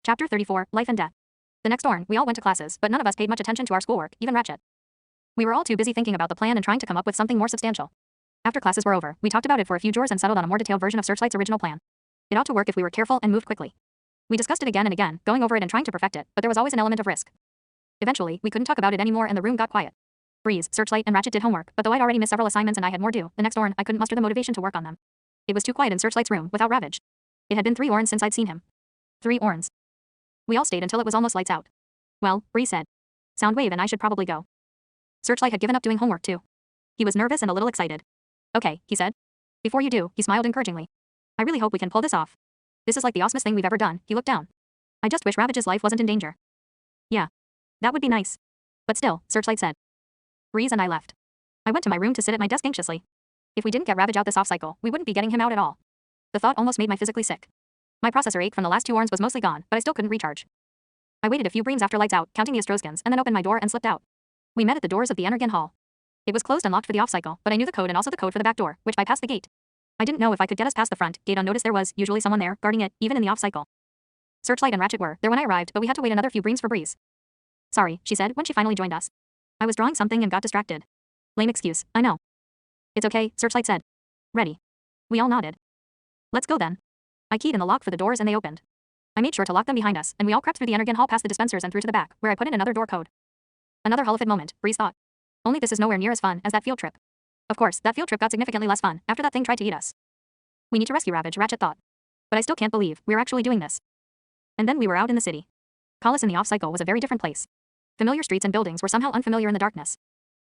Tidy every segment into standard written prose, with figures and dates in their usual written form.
Chapter 34, Life and Death. The next morn, we all went to classes, but none of us paid much attention to our schoolwork, even Ratchet. We were all too busy thinking about the plan and trying to come up with something more substantial. After classes were over, we talked about it for a few hours and settled on a more detailed version of Searchlight's original plan. It ought to work if we were careful and moved quickly. We discussed it again and again, going over it and trying to perfect it, but there was always an element of risk. Eventually, we couldn't talk about it anymore and the room got quiet. Breeze, Searchlight, and Ratchet did homework, but though I'd already missed several assignments and I had more due, the next morn I couldn't muster the motivation to work on them. It was too quiet in Searchlight's room, without Ravage. It had been 3 orns since I'd seen him. 3 orns. We all stayed until it was almost lights out. Well, Breeze said. Soundwave and I should probably go. Searchlight had given up doing homework too. He was nervous and a little excited. Okay, he said. Before you do, he smiled encouragingly. I really hope we can pull this off. This is like the awesomest thing we've ever done, he looked down. I just wish Ravage's life wasn't in danger. Yeah. That would be nice. But still, Searchlight said. Breeze and I left. I went to my room to sit at my desk anxiously. If we didn't get Ravage out this off cycle, we wouldn't be getting him out at all. The thought almost made me physically sick. My processor ache from the last 2 orns was mostly gone, but I still couldn't recharge. I waited a few breams after lights out, counting the Ostroskins, and then opened my door and slipped out. We met at the doors of the Energon Hall. It was closed and locked for the off cycle, but I knew the code and also the code for the back door, which bypassed the gate. I didn't know if I could get us past the front gate unnoticed. There was usually someone there, guarding it, even in the off cycle. Searchlight and Ratchet were there when I arrived, but we had to wait another few breams for Breeze. Sorry, she said when she finally joined us. I was drawing something and got distracted. Lame excuse, I know. It's okay, Searchlight said. Ready. We all nodded. Let's go then. I keyed in the lock for the doors and they opened. I made sure to lock them behind us, and we all crept through the Energon Hall past the dispensers and through to the back, where I put in another door code. Another Hullifid moment, Breeze thought. Only this is nowhere near as fun as that field trip. Of course, that field trip got significantly less fun after that thing tried to eat us. We need to rescue Ravage, Ratchet thought. But I still can't believe we're actually doing this. And then we were out in the city. Collis in the off-cycle was a very different place. Familiar streets and buildings were somehow unfamiliar in the darkness.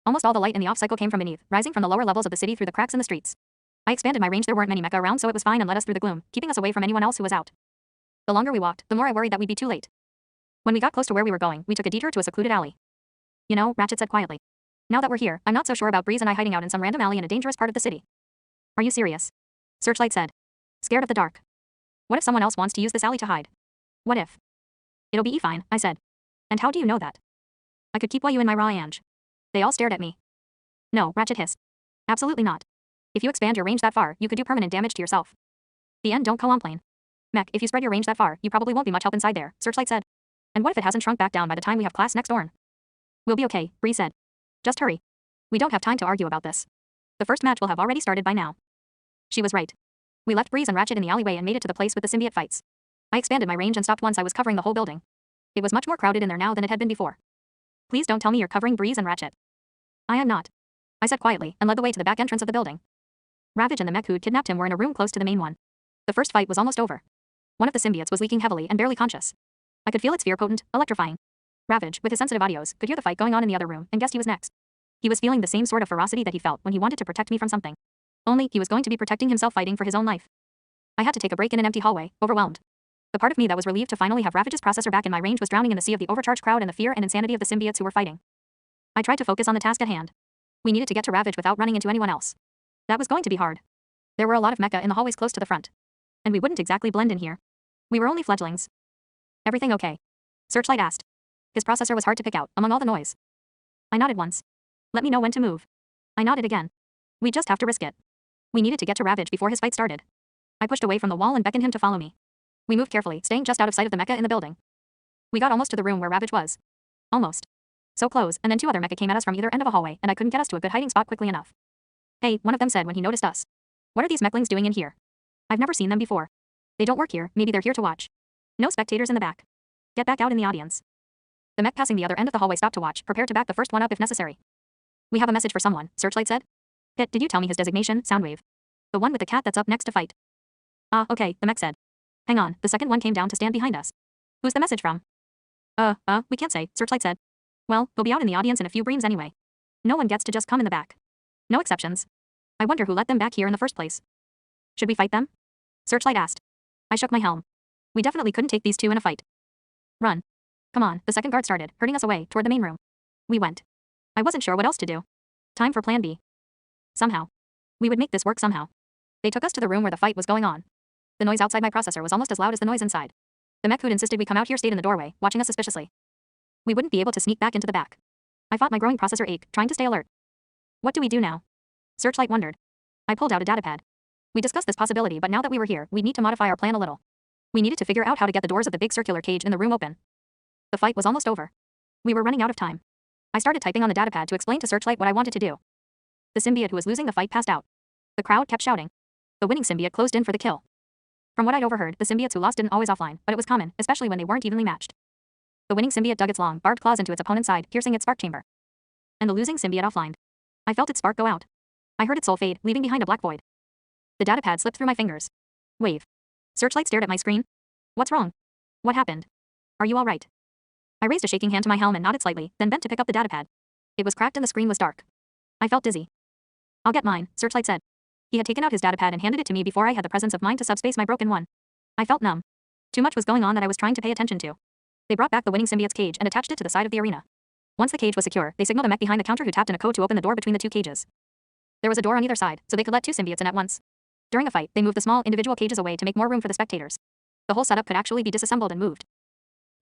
Almost all the light in the off-cycle came from beneath, rising from the lower levels of the city through the cracks in the streets. I expanded my range. There weren't many mecha around, so it was fine and led us through the gloom, keeping us away from anyone else who was out. The longer we walked, the more I worried that we'd be too late. When we got close to where we were going, we took a detour to a secluded alley. You know, Ratchet said quietly. Now that we're here, I'm not so sure about Breeze and I hiding out in some random alley in a dangerous part of the city. Are you serious? Searchlight said. Scared of the dark. What if someone else wants to use this alley to hide? What if? It'll be fine, I said. And how do you know that? I could keep you in my raw Ange. They all stared at me. No, Ratchet hissed. Absolutely not. If you expand your range that far, you could do permanent damage to yourself. The end don't complain. Mech, if you spread your range that far, you probably won't be much help inside there, Searchlight said. And what if it hasn't shrunk back down by the time we have class next orn? We'll be okay, Breeze said. Just hurry. We don't have time to argue about this. The first match will have already started by now. She was right. We left Breeze and Ratchet in the alleyway and made it to the place with the symbiote fights. I expanded my range and stopped once I was covering the whole building. It was much more crowded in there now than it had been before. Please don't tell me you're covering Breeze and Ratchet. I am not. I said quietly and led the way to the back entrance of the building. Ravage and the mech who'd kidnapped him were in a room close to the main one. The first fight was almost over. One of the symbiotes was leaking heavily and barely conscious. I could feel its fear potent, electrifying. Ravage, with his sensitive audios, could hear the fight going on in the other room and guessed he was next. He was feeling the same sort of ferocity that he felt when he wanted to protect me from something. Only, he was going to be protecting himself, fighting for his own life. I had to take a break in an empty hallway, overwhelmed. The part of me that was relieved to finally have Ravage's processor back in my range was drowning in the sea of the overcharged crowd and the fear and insanity of the symbiotes who were fighting. I tried to focus on the task at hand. We needed to get to Ravage without running into anyone else. That was going to be hard. There were a lot of mecha in the hallways close to the front. And we wouldn't exactly blend in here. We were only fledglings. Everything okay? Searchlight asked. His processor was hard to pick out, among all the noise. I nodded once. Let me know when to move. I nodded again. We just have to risk it. We needed to get to Ravage before his fight started. I pushed away from the wall and beckoned him to follow me. We moved carefully, staying just out of sight of the mecha in the building. We got almost to the room where Ravage was. Almost. So close, and then 2 other mecha came at us from either end of a hallway, and I couldn't get us to a good hiding spot quickly enough. Hey, one of them said when he noticed us. What are these mechlings doing in here? I've never seen them before. They don't work here, maybe they're here to watch. No spectators in the back. Get back out in the audience. The mech passing the other end of the hallway stopped to watch, prepared to back the first one up if necessary. We have a message for someone, Searchlight said. Pit, did you tell me his designation, Soundwave? The one with the cat that's up next to fight. Okay, the mech said. Hang on, the second one came down to stand behind us. Who's the message from? We can't say, Searchlight said. Well, we'll be out in the audience in a few breams anyway. No one gets to just come in the back. No exceptions. I wonder who let them back here in the first place. Should we fight them? Searchlight asked. I shook my helm. We definitely couldn't take these 2 in a fight. Run. Come on, the second guard started, herding us away toward the main room. We went. I wasn't sure what else to do. Time for plan B. Somehow. We would make this work somehow. They took us to the room where the fight was going on. The noise outside my processor was almost as loud as the noise inside. The mech who'd insisted we come out here stayed in the doorway, watching us suspiciously. We wouldn't be able to sneak back into the back. I fought my growing processor ache, trying to stay alert. What do we do now? Searchlight wondered. I pulled out a datapad. We discussed this possibility, but now that we were here, we'd need to modify our plan a little. We needed to figure out how to get the doors of the big circular cage in the room open. The fight was almost over. We were running out of time. I started typing on the datapad to explain to Searchlight what I wanted to do. The symbiote who was losing the fight passed out. The crowd kept shouting. The winning symbiote closed in for the kill. From what I'd overheard, the symbiotes who lost didn't always offline, but it was common, especially when they weren't evenly matched. The winning symbiote dug its long, barbed claws into its opponent's side, piercing its spark chamber. And the losing symbiote offlined. I felt its spark go out. I heard its soul fade, leaving behind a black void. The datapad slipped through my fingers. Wave. Searchlight stared at my screen. What's wrong? What happened? Are you all right? I raised a shaking hand to my helm and nodded slightly, then bent to pick up the datapad. It was cracked and the screen was dark. I felt dizzy. I'll get mine, Searchlight said. He had taken out his datapad and handed it to me before I had the presence of mind to subspace my broken one. I felt numb. Too much was going on that I was trying to pay attention to. They brought back the winning symbiote's cage and attached it to the side of the arena. Once the cage was secure, they signaled a mech behind the counter who tapped in a code to open the door between the two cages. There was a door on either side, so they could let two symbiotes in at once. During a fight, they moved the small individual cages away to make more room for the spectators. The whole setup could actually be disassembled and moved.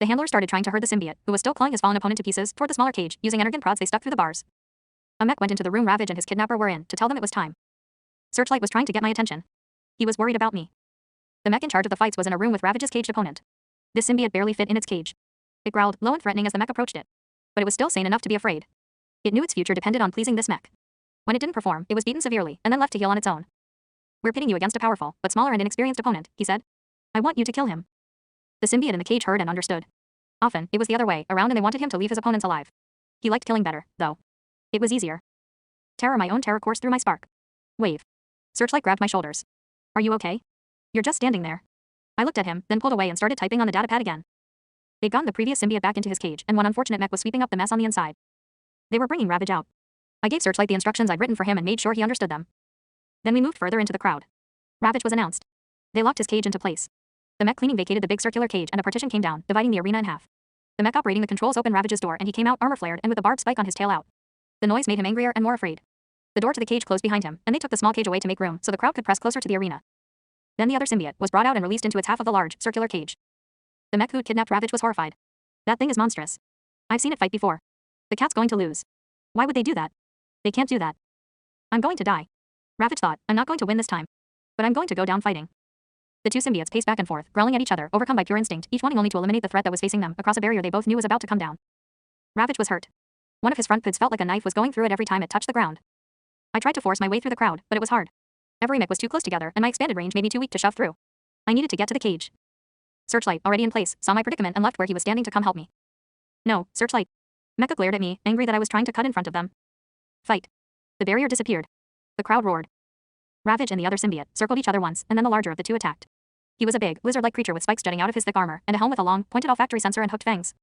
The handler started trying to herd the symbiote, who was still clawing his fallen opponent to pieces, toward the smaller cage, using energon prods they stuck through the bars. A mech went into the room Ravage and his kidnapper were in, to tell them it was time. Searchlight was trying to get my attention. He was worried about me. The mech in charge of the fights was in a room with Ravage's caged opponent. This symbiote barely fit in its cage. It growled, low and threatening as the mech approached it. But it was still sane enough to be afraid. It knew its future depended on pleasing this mech. When it didn't perform, it was beaten severely, and then left to heal on its own. We're pitting you against a powerful, but smaller and inexperienced opponent, he said. I want you to kill him. The symbiote in the cage heard and understood. Often, it was the other way around and they wanted him to leave his opponents alive. He liked killing better, though. It was easier. Terror, my own terror coursed through my spark. Wave. Searchlight grabbed my shoulders. Are you okay? You're just standing there. I looked at him, then pulled away and started typing on the datapad again. They'd gotten the previous symbiote back into his cage, and one unfortunate mech was sweeping up the mess on the inside. They were bringing Ravage out. I gave Searchlight the instructions I'd written for him and made sure he understood them. Then we moved further into the crowd. Ravage was announced. They locked his cage into place. The mech cleaning vacated the big circular cage and a partition came down, dividing the arena in half. The mech operating the controls opened Ravage's door and he came out armor flared and with a barbed spike on his tail out. The noise made him angrier and more afraid. The door to the cage closed behind him, and they took the small cage away to make room so the crowd could press closer to the arena. Then the other symbiote was brought out and released into its half of the large, circular cage. The mech who'd kidnapped Ravage was horrified. That thing is monstrous. I've seen it fight before. The cat's going to lose. Why would they do that? They can't do that. I'm going to die. Ravage thought, I'm not going to win this time. But I'm going to go down fighting. The two symbiotes paced back and forth, growling at each other, overcome by pure instinct, each wanting only to eliminate the threat that was facing them across a barrier they both knew was about to come down. Ravage was hurt. One of his front paws felt like a knife was going through it every time it touched the ground. I tried to force my way through the crowd, but it was hard. Every mech was too close together, and my expanded range made me too weak to shove through. I needed to get to the cage. Searchlight, already in place, saw my predicament and left where he was standing to come help me. No, Searchlight. Mecha glared at me, angry that I was trying to cut in front of them. Fight. The barrier disappeared. The crowd roared. Ravage and the other symbiote circled each other once, and then the larger of the two attacked. He was a big, lizard-like creature with spikes jutting out of his thick armor, and a helm with a long, pointed olfactory sensor and hooked fangs.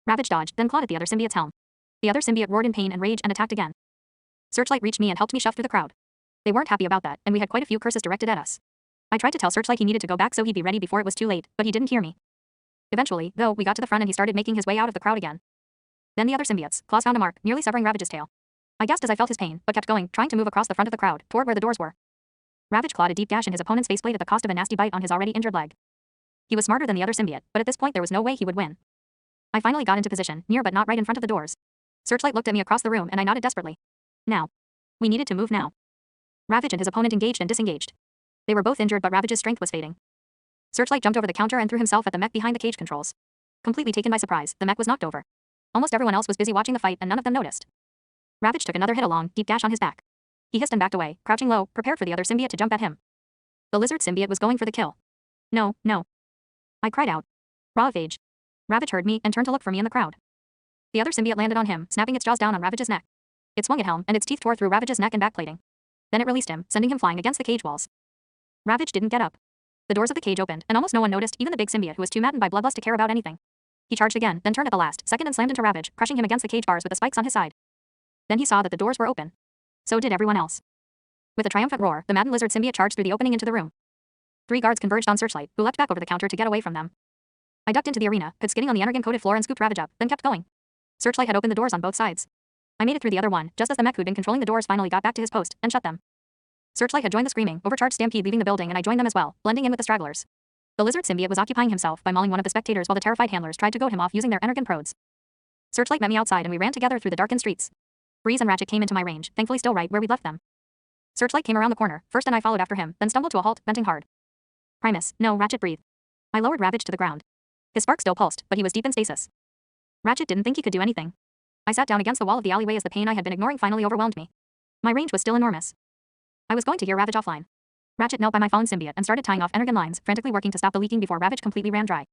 Ravage dodged, then clawed at the other symbiote's helm. The other symbiote roared in pain and rage and attacked again. Searchlight reached me and helped me shove through the crowd. They weren't happy about that, and we had quite a few curses directed at us. I tried to tell Searchlight he needed to go back so he'd be ready before it was too late, but he didn't hear me. Eventually, though, we got to the front and he started making his way out of the crowd again. Then the other symbiotes, claws found a mark, nearly severing Ravage's tail. I gasped as I felt his pain, but kept going, trying to move across the front of the crowd, toward where the doors were. Ravage clawed a deep gash in his opponent's faceplate at the cost of a nasty bite on his already injured leg. He was smarter than the other symbiote, but at this point there was no way he would win. I finally got into position, near but not right in front of the doors. Searchlight looked at me across the room and I nodded desperately. Now. We needed to move now. Ravage and his opponent engaged and disengaged. They were both injured but Ravage's strength was fading. Searchlight jumped over the counter and threw himself at the mech behind the cage controls. Completely taken by surprise, the mech was knocked over. Almost everyone else was busy watching the fight and none of them noticed. Ravage took another hit, a long, deep gash on his back. He hissed and backed away, crouching low, prepared for the other symbiote to jump at him. The lizard symbiote was going for the kill. No, no. I cried out. Ravage. Ravage heard me and turned to look for me in the crowd. The other symbiote landed on him, snapping its jaws down on Ravage's neck. It swung at helm and its teeth tore through Ravage's neck and backplating. Then it released him, sending him flying against the cage walls. Ravage didn't get up. The doors of the cage opened, and almost no one noticed, even the big symbiote who was too maddened by bloodlust to care about anything. He charged again, then turned at the last second and slammed into Ravage, crushing him against the cage bars with the spikes on his side. Then he saw that the doors were open. So did everyone else. With a triumphant roar, the maddened lizard symbiote charged through the opening into the room. 3 guards converged on Searchlight, who leapt back over the counter to get away from them. I ducked into the arena, put skidding on the energon-coated floor and scooped Ravage up, then kept going. Searchlight had opened the doors on both sides. I made it through the other one, just as the mech who'd been controlling the doors finally got back to his post, and shut them. Searchlight had joined the screaming, overcharged stampede leaving the building and I joined them as well, blending in with the stragglers. The lizard symbiote was occupying himself by mauling one of the spectators while the terrified handlers tried to goad him off using their energon prods. Searchlight met me outside and we ran together through the darkened streets. Breeze and Ratchet came into my range, thankfully still right where we'd left them. Searchlight came around the corner, first and I followed after him, then stumbled to a halt, venting hard. Primus, no, Ratchet breathed. I lowered Ravage to the ground. His spark still pulsed, but he was deep in stasis. Ratchet didn't think he could do anything. I sat down against the wall of the alleyway as the pain I had been ignoring finally overwhelmed me. My range was still enormous. I was going to hear Ravage offline. Ratchet knelt by my fallen symbiote and started tying off energon lines, frantically working to stop the leaking before Ravage completely ran dry.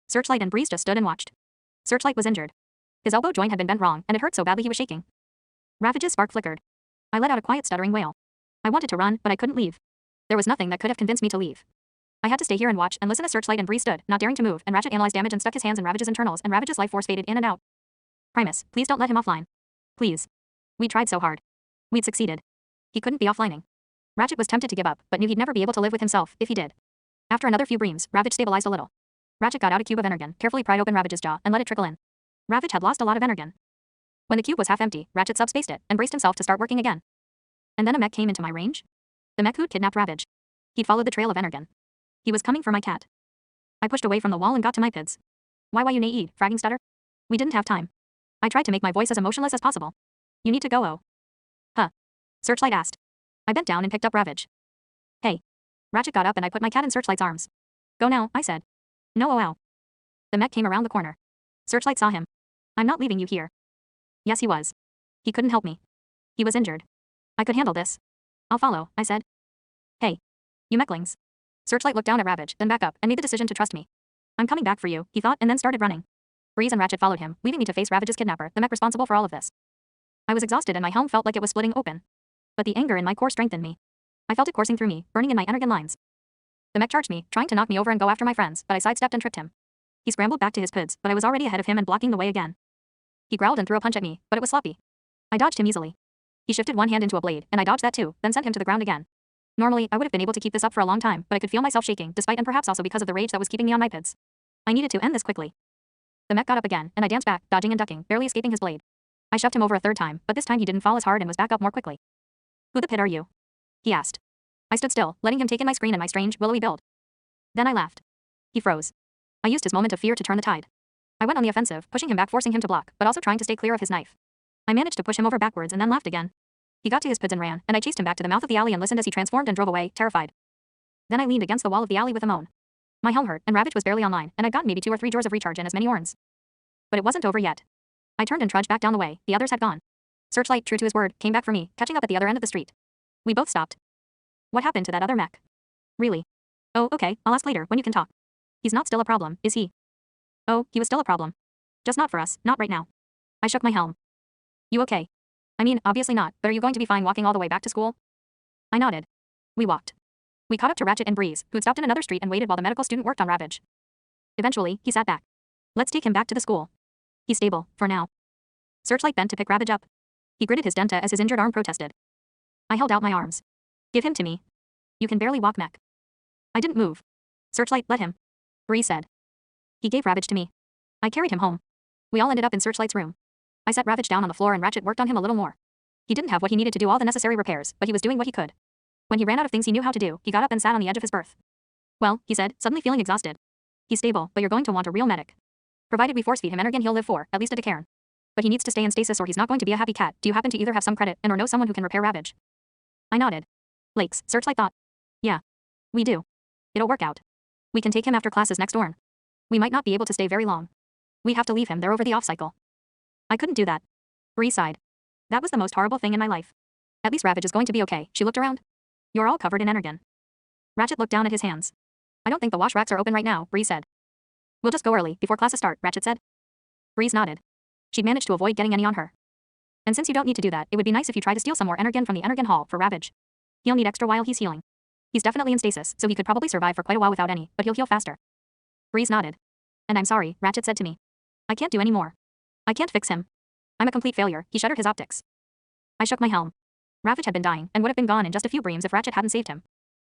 Searchlight and Breeze just stood and watched. Searchlight was injured. His elbow joint had been bent wrong, and it hurt so badly he was shaking. Ravage's spark flickered. I let out a quiet stuttering wail. I wanted to run, but I couldn't leave. There was nothing that could have convinced me to leave. I had to stay here and watch and listen as Searchlight and Breeze stood, not daring to move, and Ratchet analyzed damage and stuck his hands in Ravage's internals, and Ravage's life force faded in and out. Primus, please don't let him offline. Please. We tried so hard. We'd succeeded. He couldn't be offlining. Ratchet was tempted to give up, but knew he'd never be able to live with himself if he did. After another few breams, Ravage stabilized a little. Ratchet got out a cube of energon, carefully pried open Ravage's jaw, and let it trickle in. Ravage had lost a lot of energon. When the cube was half empty, Ratchet subspaced it and braced himself to start working again. And then a mech came into my range. The mech who'd kidnapped Ravage. He'd followed the trail of energon. He was coming for my cat. I pushed away from the wall and got to my pids. Why you need, fragging stutter? We didn't have time. I tried to make my voice as emotionless as possible. You need to go, oh. Huh. Searchlight asked. I bent down and picked up Ravage. Hey. Ratchet got up and I put my cat in Searchlight's arms. Go now, I said. No, oh, ow. The mech came around the corner. Searchlight saw him. I'm not leaving you here. Yes, he was. He couldn't help me. He was injured. I could handle this. I'll follow, I said. Hey. You mechlings. Searchlight looked down at Ravage, then back up, and made the decision to trust me. I'm coming back for you, he thought, and then started running. Breeze and Ratchet followed him, leaving me to face Ravage's kidnapper, the mech responsible for all of this. I was exhausted and my helm felt like it was splitting open. But the anger in my core strengthened me. I felt it coursing through me, burning in my energon lines. The mech charged me, trying to knock me over and go after my friends, but I sidestepped and tripped him. He scrambled back to his pids, but I was already ahead of him and blocking the way again. He growled and threw a punch at me, but it was sloppy. I dodged him easily. He shifted one hand into a blade, and I dodged that too, then sent him to the ground again. Normally, I would have been able to keep this up for a long time, but I could feel myself shaking, despite and perhaps also because of the rage that was keeping me on my pids. I needed to end this quickly. The mech got up again, and I danced back, dodging and ducking, barely escaping his blade. I shoved him over a third time, but this time he didn't fall as hard and was back up more quickly. Who the pit are you? He asked. I stood still, letting him take in my screen and my strange, willowy build. Then I laughed. He froze. I used his moment of fear to turn the tide. I went on the offensive, pushing him back, forcing him to block, but also trying to stay clear of his knife. I managed to push him over backwards and then laughed again. He got to his pids and ran, and I chased him back to the mouth of the alley and listened as he transformed and drove away, terrified. Then I leaned against the wall of the alley with a moan. My helm hurt, and Ravage was barely online, and I'd gotten maybe 2 or 3 drawers of recharge and as many orns. But it wasn't over yet. I turned and trudged back down the way, the others had gone. Searchlight, true to his word, came back for me, catching up at the other end of the street. We both stopped. What happened to that other mech? Really? Oh, okay, I'll ask later, when you can talk. He's not still a problem, is he? Oh, he was still a problem. Just not for us, not right now. I shook my helm. You okay? I mean, obviously not, but are you going to be fine walking all the way back to school? I nodded. We walked. We caught up to Ratchet and Breeze, who had stopped in another street and waited while the medical student worked on Ravage. Eventually, he sat back. Let's take him back to the school. He's stable, for now. Searchlight bent to pick Ravage up. He gritted his denta as his injured arm protested. I held out my arms. Give him to me. You can barely walk, mech. I didn't move. Searchlight, let him. Breeze said. He gave Ravage to me. I carried him home. We all ended up in Searchlight's room. I set Ravage down on the floor and Ratchet worked on him a little more. He didn't have what he needed to do all the necessary repairs, but he was doing what he could. When he ran out of things he knew how to do, he got up and sat on the edge of his berth. Well, he said, suddenly feeling exhausted. He's stable, but you're going to want a real medic. Provided we force feed him energon, he'll live for, at least a decairn. But he needs to stay in stasis or he's not going to be a happy cat. Do you happen to either have some credit and or know someone who can repair Ravage? I nodded. Lakes, Searchlight thought. Yeah. We do. It'll work out. We can take him after classes next dorm. We might not be able to stay very long. We have to leave him there over the off cycle. I couldn't do that. Bree sighed. That was the most horrible thing in my life. At least Ravage is going to be okay. She looked around. You're all covered in energon. Ratchet looked down at his hands. I don't think the wash racks are open right now, Bree said. We'll just go early, before classes start, Ratchet said. Breeze nodded. She'd managed to avoid getting any on her. And since you don't need to do that, it would be nice if you try to steal some more energon from the energon hall for Ravage. He'll need extra while he's healing. He's definitely in stasis, so he could probably survive for quite a while without any, but he'll heal faster. Breeze nodded. And I'm sorry, Ratchet said to me. I can't do any more. I can't fix him. I'm a complete failure, he shuttered his optics. I shook my helm. Ravage had been dying, and would have been gone in just a few breams if Ratchet hadn't saved him.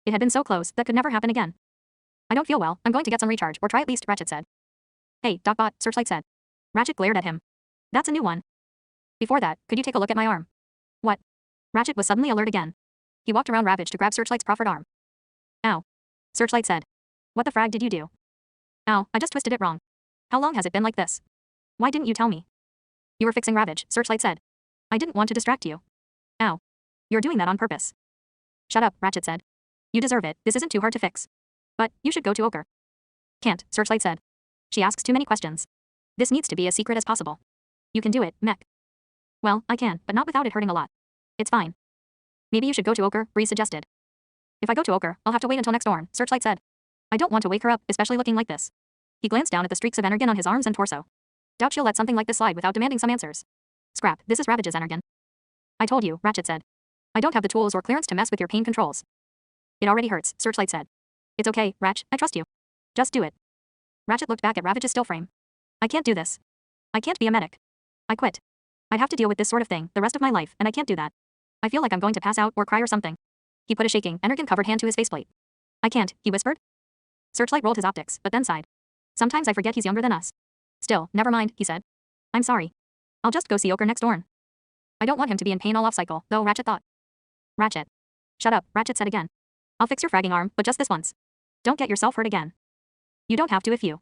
It had been so close, that could never happen again. I don't feel well, I'm going to get some recharge, or try at least, Ratchet said. Hey, Docbot, Searchlight said. Ratchet glared at him. That's a new one. Before that, could you take a look at my arm? What? Ratchet was suddenly alert again. He walked around Ravage to grab Searchlight's proffered arm. Ow. Searchlight said. What the frag did you do? Ow, I just twisted it wrong. How long has it been like this? Why didn't you tell me? You were fixing Ravage, Searchlight said. I didn't want to distract you. Ow. You're doing that on purpose. Shut up, Ratchet said. You deserve it, this isn't too hard to fix. But, you should go to Ochre. Can't, Searchlight said. She asks too many questions. This needs to be as secret as possible. You can do it, Mech. Well, I can, but not without it hurting a lot. It's fine. Maybe you should go to Ochre, Bree suggested. If I go to Ochre, I'll have to wait until next dawn, Searchlight said. I don't want to wake her up, especially looking like this. He glanced down at the streaks of energon on his arms and torso. Doubt she'll let something like this slide without demanding some answers. Scrap, this is Ravage's energon. I told you, Ratchet said. I don't have the tools or clearance to mess with your pain controls. It already hurts, Searchlight said. It's okay, Ratch, I trust you. Just do it. Ratchet looked back at Ravage's still frame. I can't do this. I can't be a medic. I quit. I'd have to deal with this sort of thing the rest of my life, and I can't do that. I feel like I'm going to pass out or cry or something. He put a shaking, energon-covered hand to his faceplate. I can't, he whispered. Searchlight rolled his optics, but then sighed. Sometimes I forget he's younger than us. Still, never mind, he said. I'm sorry. I'll just go see Ochre next door. I don't want him to be in pain all off-cycle, though, Ratchet thought. Ratchet. Shut up, Ratchet said again. I'll fix your fragging arm, but just this once. Don't get yourself hurt again. You don't have to if you.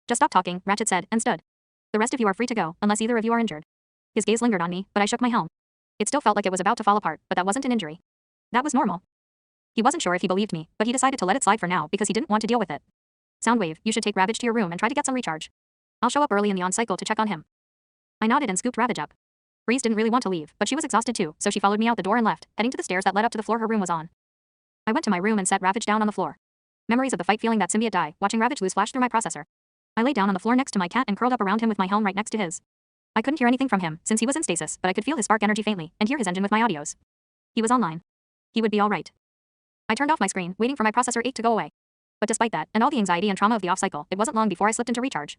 Just stop talking, Ratchet said, and stood. The rest of you are free to go, unless either of you are injured. His gaze lingered on me, but I shook my helm. It still felt like it was about to fall apart, but that wasn't an injury. That was normal. He wasn't sure if he believed me, but he decided to let it slide for now because he didn't want to deal with it. Soundwave, you should take Ravage to your room and try to get some recharge. I'll show up early in the on-cycle to check on him. I nodded and scooped Ravage up. Breeze didn't really want to leave, but she was exhausted too, so she followed me out the door and left, heading to the stairs that led up to the floor her room was on. I went to my room and set Ravage down on the floor. Memories of the fight feeling that symbiote die, watching Ravage lose flashed through my processor. I lay down on the floor next to my cat and curled up around him with my helm right next to his. I couldn't hear anything from him, since he was in stasis, but I could feel his spark energy faintly, and hear his engine with my audios. He was online. He would be alright. I turned off my screen, waiting for my processor ache to go away. But despite that, and all the anxiety and trauma of the off-cycle, it wasn't long before I slipped into recharge.